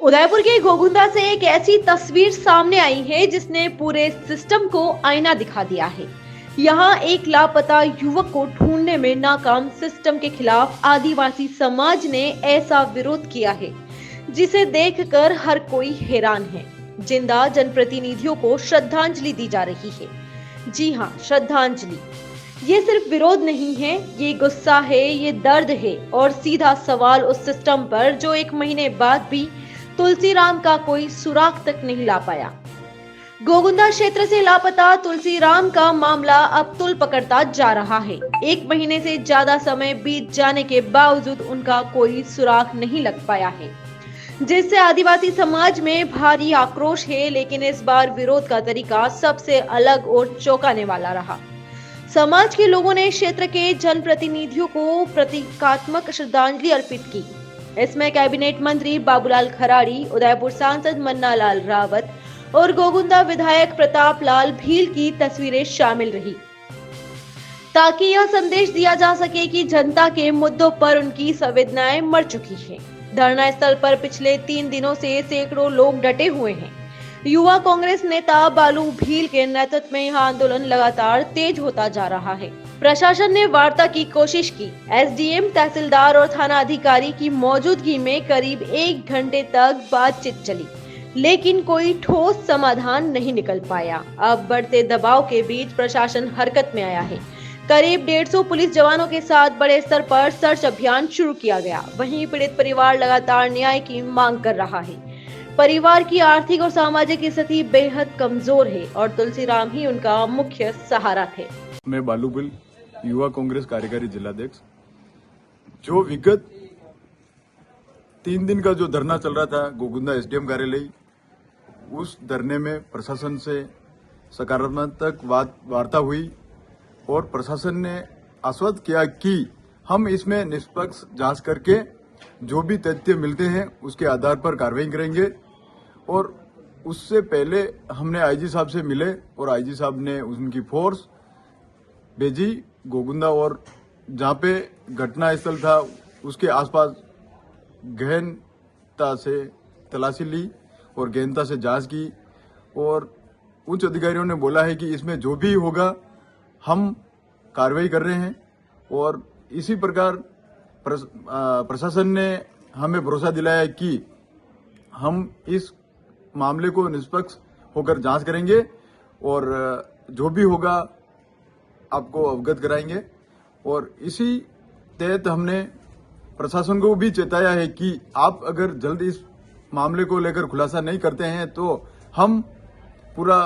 उदयपुर के घोघुंदा से एक ऐसी तस्वीर सामने आई है जिसने पूरे सिस्टम को आईना दिखा दिया है। यहाँ एक लापता युवक को ढूंढने में नाकाम सिस्टम के खिलाफ आदिवासी समाज ने ऐसा विरोध किया है जिसे देखकर हर कोई हैरान है। जिंदा जनप्रतिनिधियों को श्रद्धांजलि दी जा रही है। जी हाँ, श्रद्धांजलि। ये सिर्फ विरोध नहीं है, ये गुस्सा है, ये दर्द है और सीधा सवाल उस सिस्टम पर जो 1 महीने बाद भी तुलसीराम का कोई सुराग तक नहीं ला पाया। घोघुंदा क्षेत्र से लापता तुलसीराम का मामला अब तुल पकड़ता जा रहा है। 1 महीने से ज्यादा समय बीत जाने के बावजूद उनका कोई सुराग नहीं लग पाया है, जिससे आदिवासी समाज में भारी आक्रोश है। लेकिन इस बार विरोध का तरीका सबसे अलग और चौंकाने वाला रहा। समाज के लोगों ने क्षेत्र के जनप्रतिनिधियों को प्रतीकात्मक श्रद्धांजलि अर्पित की। इसमें कैबिनेट मंत्री बाबूलाल खराड़ी, उदयपुर सांसद मन्ना लाल रावत और घोघुंदा विधायक प्रताप लाल भील की तस्वीरें शामिल रही, ताकि यह संदेश दिया जा सके कि जनता के मुद्दों पर उनकी संवेदनाएं मर चुकी हैं। धरना स्थल पर पिछले 3 दिनों से सैकड़ों लोग डटे हुए हैं। युवा कांग्रेस नेता बालू भील के नेतृत्व में यह आंदोलन लगातार तेज होता जा रहा है। प्रशासन ने वार्ता की कोशिश की। एसडीएम, तहसीलदार और थाना अधिकारी की मौजूदगी में करीब 1 घंटे तक बातचीत चली, लेकिन कोई ठोस समाधान नहीं निकल पाया। अब बढ़ते दबाव के बीच प्रशासन हरकत में आया है। करीब 150 पुलिस जवानों के साथ बड़े स्तर पर सर्च अभियान शुरू किया गया। वहीं पीड़ित परिवार लगातार न्याय की मांग कर रहा है। परिवार की आर्थिक और सामाजिक स्थिति बेहद कमजोर है और तुलसीराम ही उनका मुख्य सहारा थे। मैं बालू भील, युवा कांग्रेस कार्यकारी जिलाध्यक्ष। जो विगत 3 दिन का जो धरना चल रहा था घोघुंदा एसडीएम कार्यालय, उस धरने में प्रशासन से सकारात्मक वार्ता हुई और प्रशासन ने आश्वस्त किया कि हम इसमें निष्पक्ष जांच करके जो भी तथ्य मिलते हैं उसके आधार पर कार्रवाई करेंगे। और उससे पहले हमने आईजी साहब से मिले और आईजी साहब ने उनकी फोर्स भेजी घोघुंदा और जहां पे घटना स्थल था उसके आसपास गहनता से तलाशी ली और गहनता से जांच की। और उच्च अधिकारियों ने बोला है कि इसमें जो भी होगा हम कार्रवाई कर रहे हैं। और इसी प्रकार प्रशासन ने हमें भरोसा दिलाया कि हम इस मामले को निष्पक्ष होकर जांच करेंगे और जो भी होगा आपको अवगत कराएंगे। और इसी तहत हमने प्रशासन को भी चेताया है कि आप अगर जल्द इस मामले को लेकर खुलासा नहीं करते हैं तो हम पूरा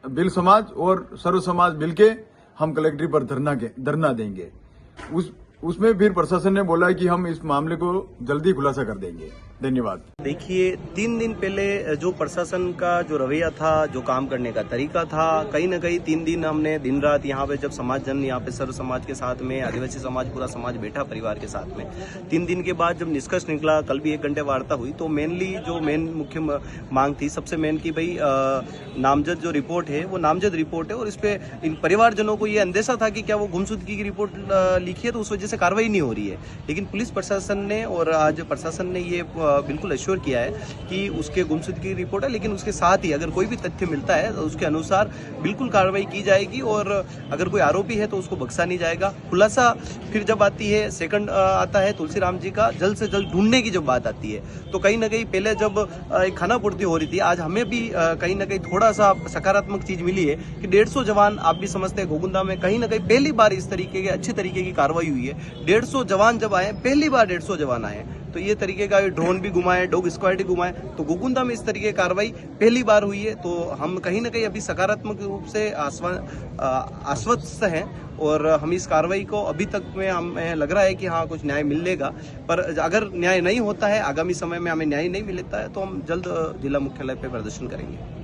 भील समाज और सर्व समाज मिलके हम कलेक्ट्री पर धरना देंगे। उसमें फिर प्रशासन ने बोला है कि हम इस मामले को जल्दी खुलासा कर देंगे। धन्यवाद। देखिए, 3 दिन पहले जो प्रशासन का जो रवैया था, जो काम करने का तरीका था, कहीं न कहीं 3 दिन हमने दिन रात यहाँ पे जब समाजजन यहाँ पे सर्व समाज के साथ में, आदिवासी समाज, पूरा समाज बैठा परिवार के साथ में, 3 दिन के बाद जब निष्कर्ष निकला, कल भी 1 घंटे वार्ता हुई, तो मेनली जो मुख्य मांग थी सबसे मेन की भाई नामजद जो रिपोर्ट है वो नामजद रिपोर्ट है और इस पे इन परिवारजनों को ये अंदेशा था कि क्या वो गुमशुदगी की रिपोर्ट लिखी है तो उस वजह से कार्रवाई नहीं हो रही है। लेकिन पुलिस प्रशासन ने और आज प्रशासन ने ये बिल्कुल अश्योर किया है कि उसके गुमशुदगी की रिपोर्ट है, लेकिन उसके साथ ही अगर कोई भी तथ्य मिलता है तो उसके अनुसार बिल्कुल कार्रवाई की जाएगी और अगर कोई आरोपी है तो उसको बख्शा नहीं जाएगा। खुलासा फिर जब आती है, सेकंड आता है तुलसीराम जी का जल्द से जल्द ढूंढने की जब बात आती है, तो कहीं ना कहीं पहले जब एक खानापूर्ति हो रही थी, आज हमें भी कहीं ना कहीं थोड़ा सा सकारात्मक चीज मिली है कि 150 जवान, आप भी समझते हैं घोघुंदा में कहीं ना कहीं पहली बार इस तरीके के अच्छे तरीके की कार्रवाई हुई है। 150 जवान जब आए, पहली बार 150 जवान आए, तो ये तरीके का ड्रोन भी घुमाए, डॉग स्क्वाड भी घुमाए, तो घोघुंदा में इस तरीके की कार्रवाई पहली बार हुई है। तो हम कहीं ना कहीं अभी सकारात्मक रूप से आश्वस्त हैं और हम इस कार्रवाई को अभी तक में हमें लग रहा है कि हाँ कुछ न्याय मिलेगा। पर अगर न्याय नहीं होता है, आगामी समय में हमें न्याय नहीं मिलता है, तो हम जल्द जिला मुख्यालय पे प्रदर्शन करेंगे।